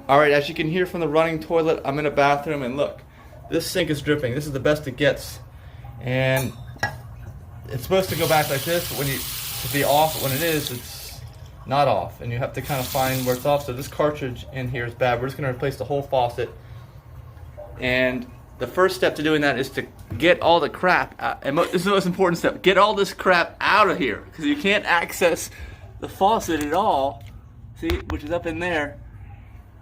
Alright, as you can hear from the running toilet, I'm in a bathroom, and look, this sink is dripping. This is the best it gets. And it's supposed to go back like this, but when you to be off, when it is, it's not off. And you have to kind of find where it's off. So this cartridge in here is bad. We're just going to replace the whole faucet. And the first step to doing that is to get all the crap out. And this is the most important step. Get all this crap out of here, because you can't access the faucet at all. See, which is up in there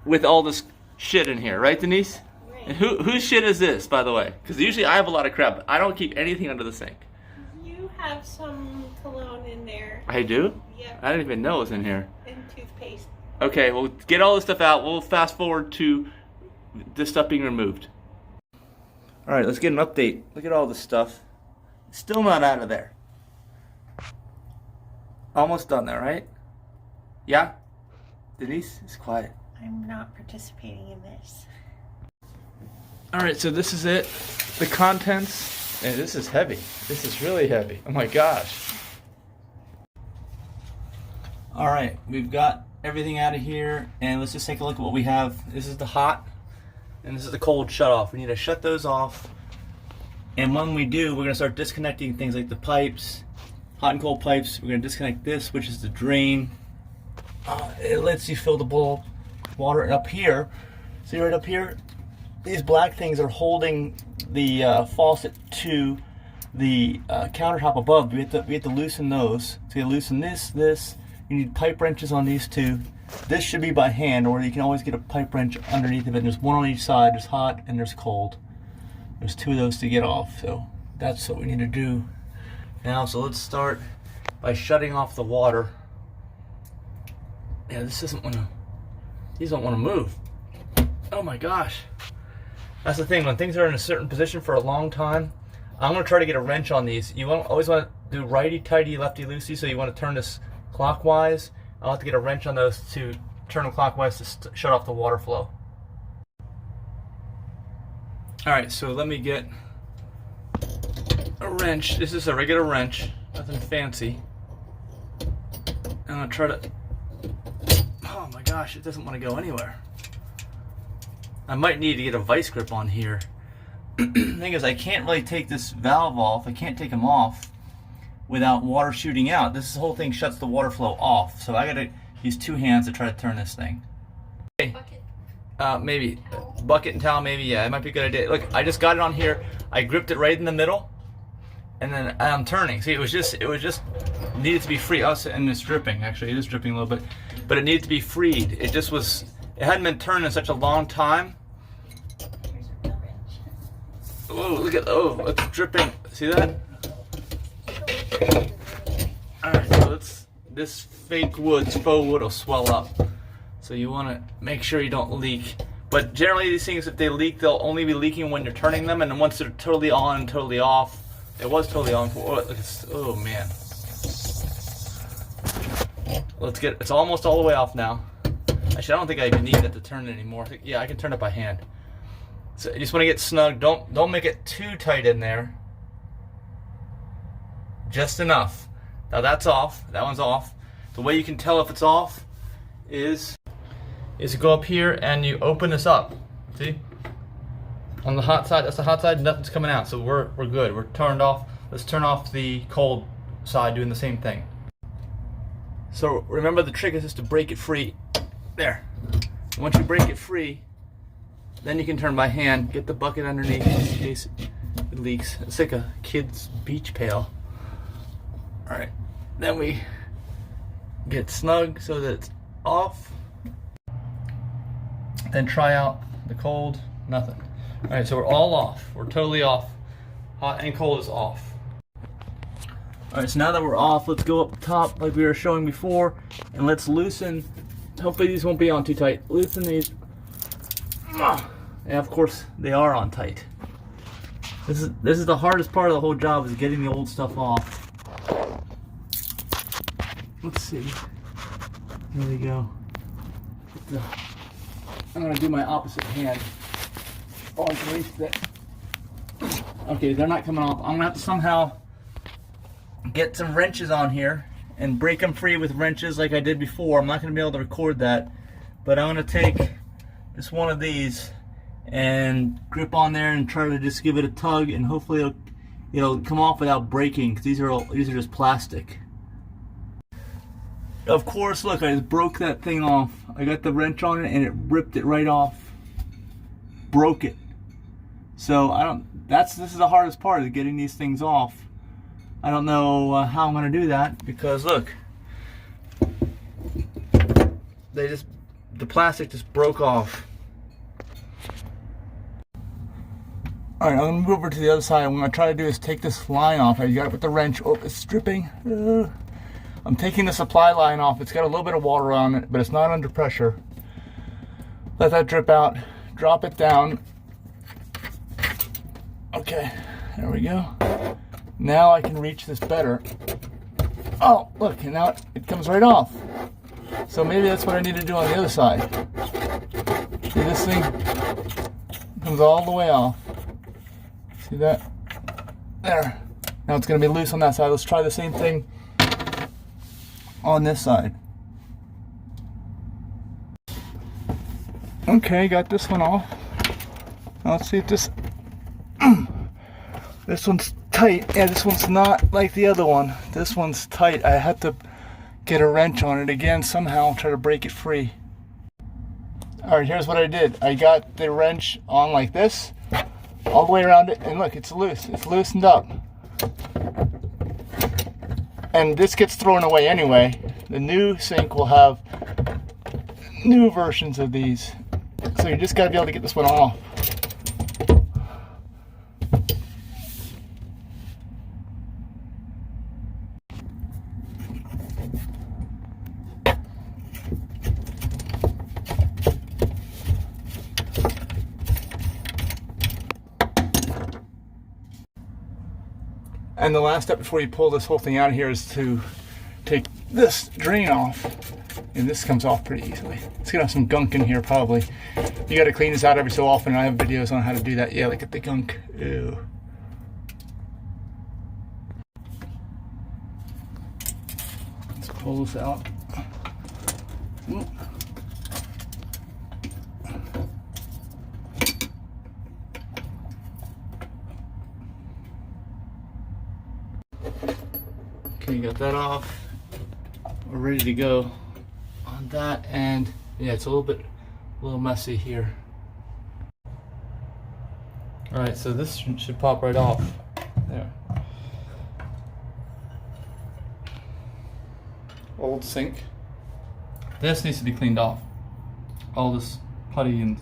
with all this shit in here, right, Denise? Right. And whose shit is this, by the way? Because usually I have a lot of crap, but I don't keep anything under the sink. You have some cologne in there. I do? Yep. I didn't even know it was in here. And toothpaste. Okay, well, get all this stuff out. We'll fast forward to this stuff being removed. All right, let's get an update. Look at all this stuff. It's still not out of there. Almost done there, right? Yeah? Denise, it's quiet. I'm not participating in this. All right, so this is it. The contents, and this is heavy. This is really heavy. Oh my gosh. All right, we've got everything out of here, and let's just take a look at what we have. This is the hot, and this is the cold shutoff. We need to shut those off. And when we do, we're gonna start disconnecting things like the pipes, hot and cold pipes. We're gonna disconnect this, which is the drain. It lets you fill the bowl of water. And up here, see right up here, these black things are holding the faucet to the countertop above. We have to loosen those. So you loosen this. You need pipe wrenches on these two. This should be by hand, or you can always get a pipe wrench underneath of it. There's one on each side. There's hot and there's cold. There's two of those to get off. So that's what we need to do now. So let's start by shutting off the water. Yeah, this doesn't want to. These don't want to move. Oh my gosh. That's the thing. When things are in a certain position for a long time, I'm going to try to get a wrench on these. You always want to do righty-tighty, lefty-loosey, so you want to turn this clockwise. I'll have to get a wrench on those to turn them clockwise to shut off the water flow. Alright, so let me get a wrench. This is a regular wrench, nothing fancy. I'm going to try to... Oh my gosh, it doesn't want to go anywhere. I might need to get a vice grip on here. The thing is, I can't really take this valve off. I can't take them off without water shooting out. This whole thing shuts the water flow off. So I gotta use two hands to try to turn this thing. Okay. Bucket. Maybe. Bucket and towel, maybe, yeah. It might be a good idea. Look, I just got it on here. I gripped it right in the middle. And then I'm turning. See, it was just needed to be free. Oh, and it's dripping, actually. It is dripping a little bit. But it needed to be freed. It just was, it hadn't been turned in such a long time. Oh, look at, oh, it's dripping. See that? Alright, so this fake wood, faux wood will swell up. So you want to make sure you don't leak. But generally these things, if they leak, they'll only be leaking when you're turning them. And then once they're totally on, totally off, it was totally on. Oh man. Let's get, it's almost all the way off now. Actually, I don't think I even need it to turn it anymore. Yeah, I can turn it by hand. So you just want to get snug. Don't make it too tight in there. Just enough. Now that's off. That one's off. The way you can tell if it's off is you go up here and you open this up. See? On the hot side, that's the hot side, nothing's coming out. So we're good. We're turned off. Let's turn off the cold side doing the same thing. So remember, the trick is just to break it free. There. Once you break it free, then you can turn by hand, get the bucket underneath in case it leaks. It's like a kid's beach pail. Alright, then we get snug so that it's off. Then try out the cold, nothing. Alright, so we're all off. We're totally off. Hot and cold is off. Alright, so now that we're off, let's go up top like we were showing before, and let's loosen. Hopefully these won't be on too tight. Loosen these. And of course, they are on tight. This is the hardest part of the whole job, is getting the old stuff off. Let's see. There we go. I'm gonna do my opposite hand. Oh, I can reach that. Okay, they're not coming off. I'm gonna have to somehow get some wrenches on here and break them free with wrenches like I did before. I'm not gonna be able to record that, but I'm gonna take just one of these and grip on there and try to just give it a tug, and hopefully it'll come off without breaking, because these are just plastic. Of course, look, I just broke that thing off. I got the wrench on it and it ripped it right off. Broke it. So this is the hardest part, of getting these things off. I don't know how I'm going to do that, because look, the plastic just broke off. Alright, I'm going to move over to the other side. What I'm going to try to do is take this line off. I got it with the wrench. Oh, it's dripping. I'm taking the supply line off. It's got a little bit of water on it, but it's not under pressure. Let that drip out. Drop it down. Okay, there we go. Now I can reach this better. Oh, look, and now it comes right off. So maybe that's what I need to do on the other side. See, this thing comes all the way off. See that? There. Now it's going to be loose on that side. Let's try the same thing on this side. Okay, got this one off. Now let's see if this this one's tight. Yeah, this one's not like the other one. This one's tight. I had to get a wrench on it again somehow, try to break it free. Alright, here's what I did. I got the wrench on like this, all the way around it, and look, it's loose. It's loosened up. And this gets thrown away anyway. The new sink will have new versions of these. So you just got to be able to get this one off. And the last step before you pull this whole thing out of here is to take this drain off. And this comes off pretty easily. It's gonna have some gunk in here probably. You gotta clean this out every so often. I have videos on how to do that. Yeah, look at the gunk. Ew. Let's pull this out. Ooh. Okay, got that off. We're ready to go on that, and yeah, it's a little messy here. All right, so this should pop right off. There. Old sink. This needs to be cleaned off. All this putty and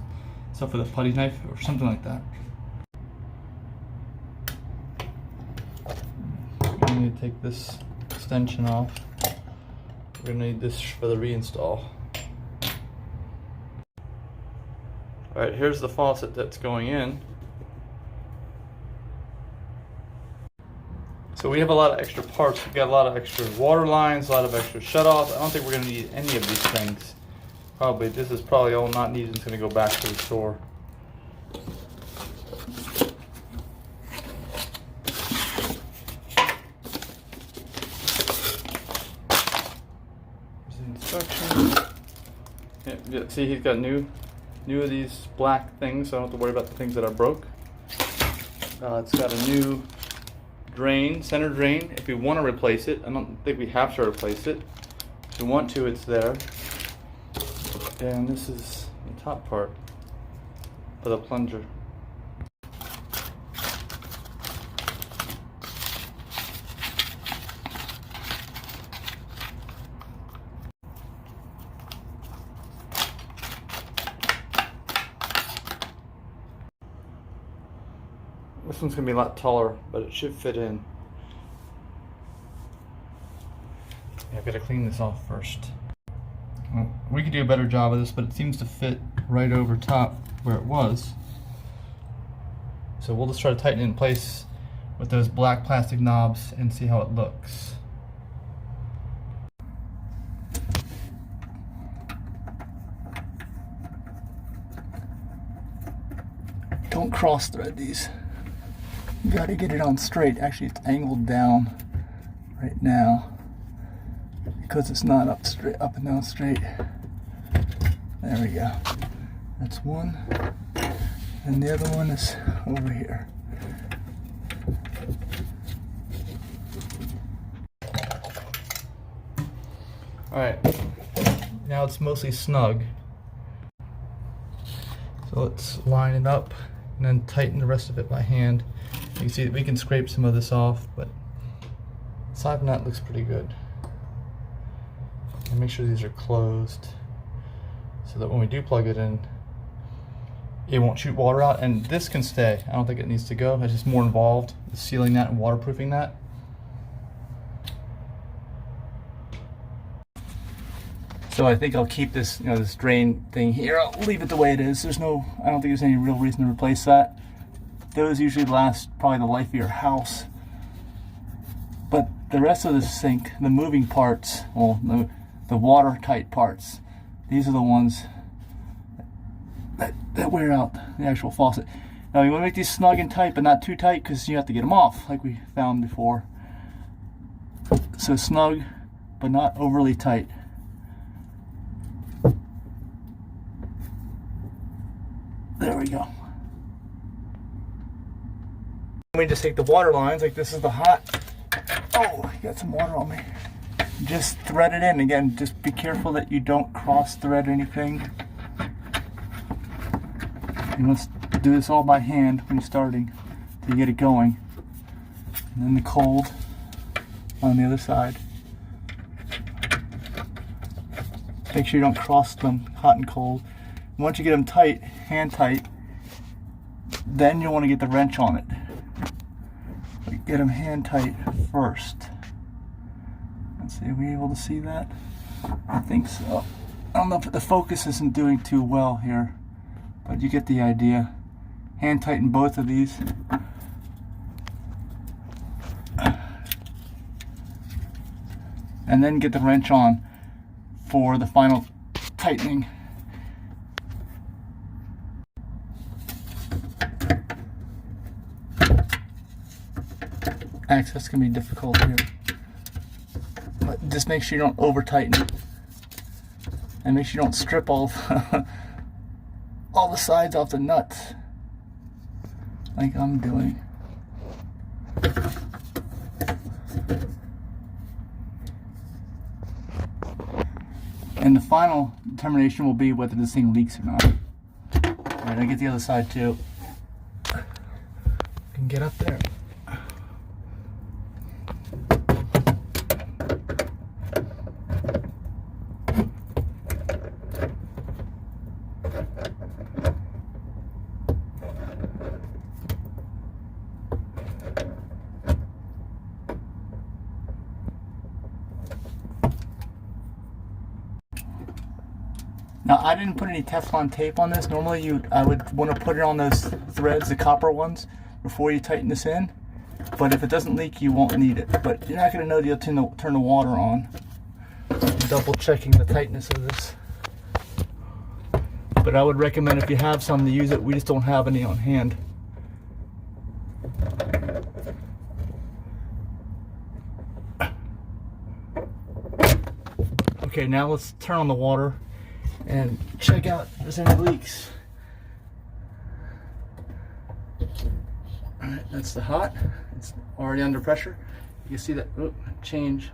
stuff with a putty knife or something like that. I'm going to take this extension off. We're going to need this for the reinstall. Alright, here's the faucet that's going in. So we have a lot of extra parts. We've got a lot of extra water lines, a lot of extra shutoffs. I don't think we're going to need any of these things. Probably, this is probably all not needed. It's going to go back to the store. Instructions. Yeah, see, he's got new of these black things, so I don't have to worry about the things that are broke. It's got a new drain, center drain. If we want to replace it, I don't think we have to replace it. If we want to, it's there. And this is the top part for the plunger. This one's going to be a lot taller, but it should fit in. Yeah, I've got to clean this off first. Well, we could do a better job of this, but it seems to fit right over top where it was. So we'll just try to tighten it in place with those black plastic knobs and see how it looks. Don't cross thread these. You got to get it on straight. Actually, it's angled down right now because it's not up and down straight. There we go. That's one. And the other one is over here. Alright, now it's mostly snug. So let's line it up and then tighten the rest of it by hand. You can see that we can scrape some of this off, but aside from that, it looks pretty good. And make sure these are closed so that when we do plug it in, it won't shoot water out. And this can stay. I don't think it needs to go. It's just more involved with sealing that and waterproofing that. So I think I'll keep this, this drain thing here. I'll leave it the way it is. I don't think there's any real reason to replace that. Those usually last probably the life of your house. But the rest of the sink, the moving parts, well, the watertight parts, these are the ones that wear out the actual faucet. Now you want to make these snug and tight, but not too tight because you have to get them off, like we found before. So snug, but not overly tight. There we go. We just take the water lines, like this is the hot. Oh, got some water on me. Just thread it in. Again, just be careful that you don't cross thread anything. You must do this all by hand when you're starting to get it going. And then the cold on the other side. Make sure you don't cross them hot and cold. Once you get them tight, hand tight, then you want to get the wrench on it. Get them hand tight first. Let's see, are we able to see that? I think so. I don't know if the focus isn't doing too well here, but you get the idea. Hand tighten both of these. And then get the wrench on for the final tightening. Access can be difficult here, but just make sure you don't over tighten it, and make sure you don't strip all the sides off the nuts like I'm doing. And the final determination will be whether this thing leaks or not. Alright, I get the other side too. I can get up there. Now I didn't put any Teflon tape on this. Normally I would want to put it on those threads, the copper ones, before you tighten this in. But if it doesn't leak, you won't need it. But you're not going to know till you turn the water on. Double checking the tightness of this. But I would recommend if you have some to use it. We just don't have any on hand. Okay, now let's turn on the water and check out if there's any leaks. Alright, that's the hot. It's already under pressure. You can see that change,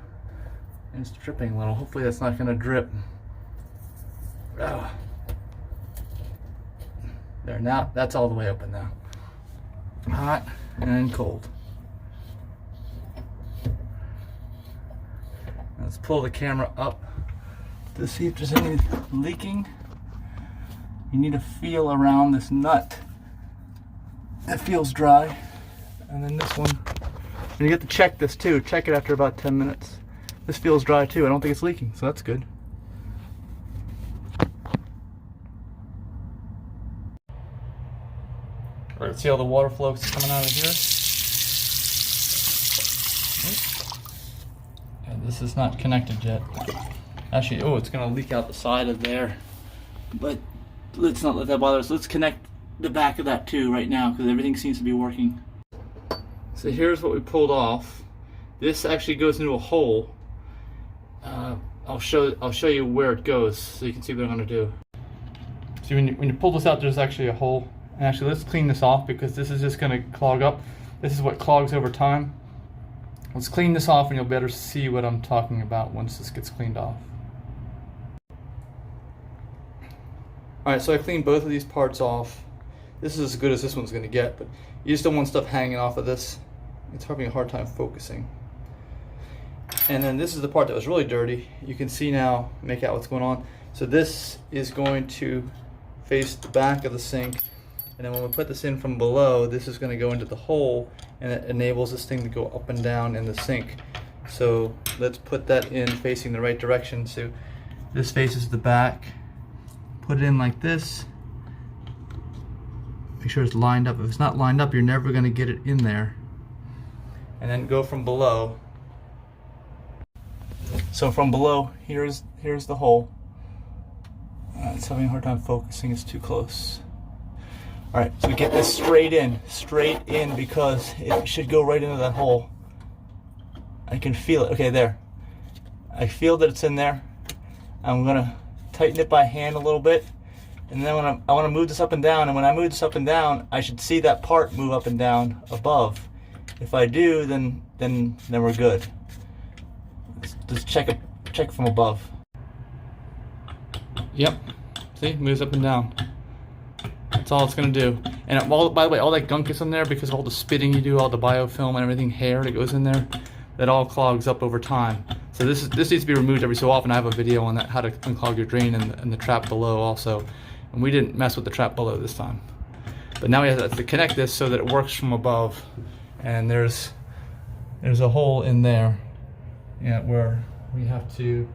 and it's dripping a little. Hopefully that's not going to drip. There, now that's all the way open now. Hot and cold. Let's pull the camera up to see if there's any leaking. You need to feel around this nut. It feels dry. And then this one, and you get to check this too. Check it after about 10 minutes. This feels dry too. I don't think it's leaking, so that's good. All right, see how the water flow is coming out of here? And this is not connected yet. Actually, oh, it's gonna leak out the side of there. But let's not let that bother us. Let's connect the back of that too right now, because everything seems to be working. So here's what we pulled off. This actually goes into a hole. I'll show you where it goes so you can see what I'm gonna do. See, when you pull this out, there's actually a hole. And actually, let's clean this off because this is just going to clog up. This is what clogs over time. Let's clean this off and you'll better see what I'm talking about once this gets cleaned off. Alright, so I cleaned both of these parts off. This is as good as this one's going to get, but you just don't want stuff hanging off of this. It's having a hard time focusing. And then this is the part that was really dirty. You can see now, make out what's going on. So this is going to face the back of the sink. And then when we put this in from below, this is going to go into the hole, and it enables this thing to go up and down in the sink. So let's put that in facing the right direction. So this faces the back. Put it in like this. Make sure it's lined up. If it's not lined up, you're never going to get it in there. And then go from below. So from below, here's the hole. It's having a hard time focusing. It's too close. All right, so we get this straight in because it should go right into that hole. I can feel it. Okay, there. I feel that it's in there. I'm gonna tighten it by hand a little bit, and then when I want to move this up and down. And when I move this up and down, I should see that part move up and down above. If I do, then we're good. Just check from above. Yep. See, it moves up and down. That's all it's going to do. And by the way, all that gunk is in there because of all the spitting you do, all the biofilm and everything, hair that goes in there, that all clogs up over time. So this needs to be removed every so often. I have a video on that, how to unclog your drain and the trap below also. And we didn't mess with the trap below this time. But now we have to connect this so that it works from above. And there's a hole in there, where we have to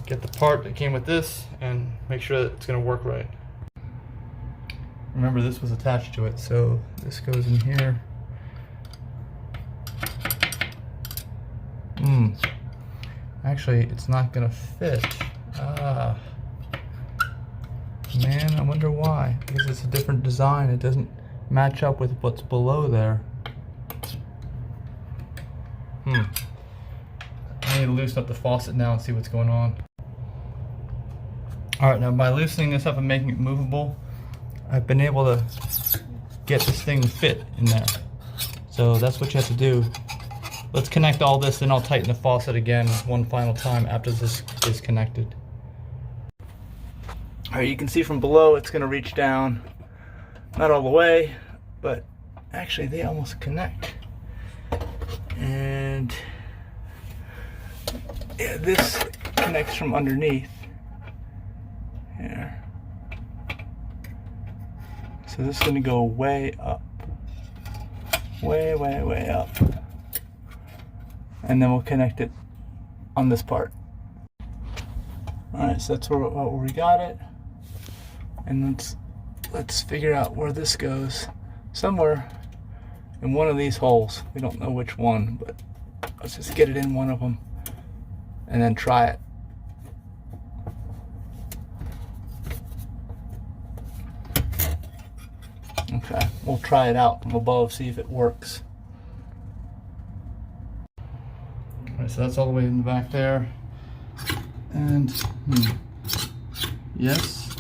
get the part that came with this and make sure that it's going to work right. Remember, this was attached to it, so this goes in here. Actually, it's not going to fit. Man, I wonder why. Because it's a different design. It doesn't match up with what's below there. I need to loosen up the faucet now and see what's going on. Alright, now by loosening this up and making it movable, I've been able to get this thing to fit in there. So that's what you have to do. Let's connect all this, then I'll tighten the faucet again one final time after this is connected. Alright, you can see from below it's going to reach down. Not all the way, but actually they almost connect. And yeah, this connects from underneath here. So this is going to go way up. Way, way, way up. And then we'll connect it on this part. Alright, so that's where we got it. And let's figure out where this goes. Somewhere in one of these holes. We don't know which one, but let's just get it in one of them and then try it. Okay, we'll try it out from above, see if it works. Alright, so that's all the way in the back there. And yes,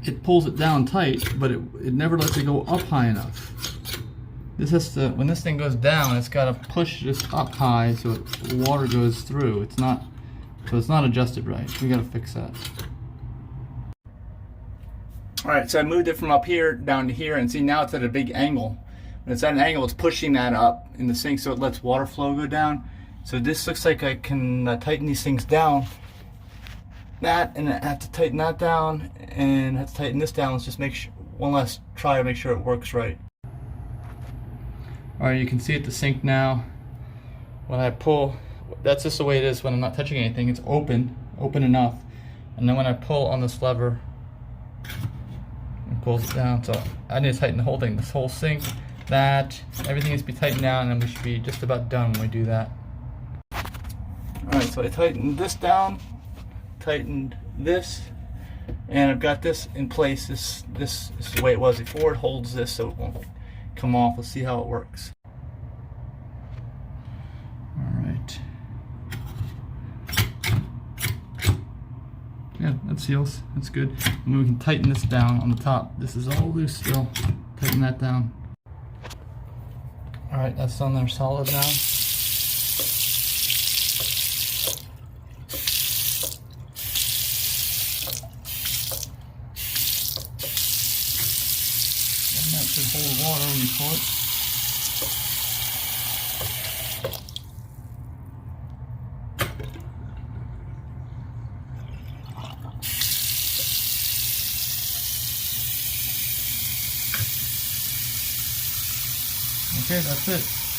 it pulls it down tight, but it never lets it go up high enough. This has to, when this thing goes down, it's got to push this up high so water goes through. It's not adjusted right. We got to fix that. Alright, so I moved it from up here down to here, and see now it's at a big angle. When it's at an angle, it's pushing that up in the sink so it lets water flow go down. So this looks like I can tighten these things down. That, and I have to tighten that down, and I have to tighten this down. Let's just make sure, one last try to make sure it works right. Alright, you can see at the sink now, when I pull, that's just the way it is when I'm not touching anything. It's open enough. And then when I pull on this lever, it pulls it down. So I need to tighten the whole thing, this whole sink, that, everything needs to be tightened down, and we should be just about done when we do that. Alright, so I tightened this down, tightened this, and I've got this in place. This is the way it was before. It holds this so it won't come off. Let's see how it works. Alright. Yeah, that seals. That's good. And we can tighten this down on the top. This is all loose still. Tighten that down. All right, that's on there solid now. And that should hold water when you pull it. Okay, that's it.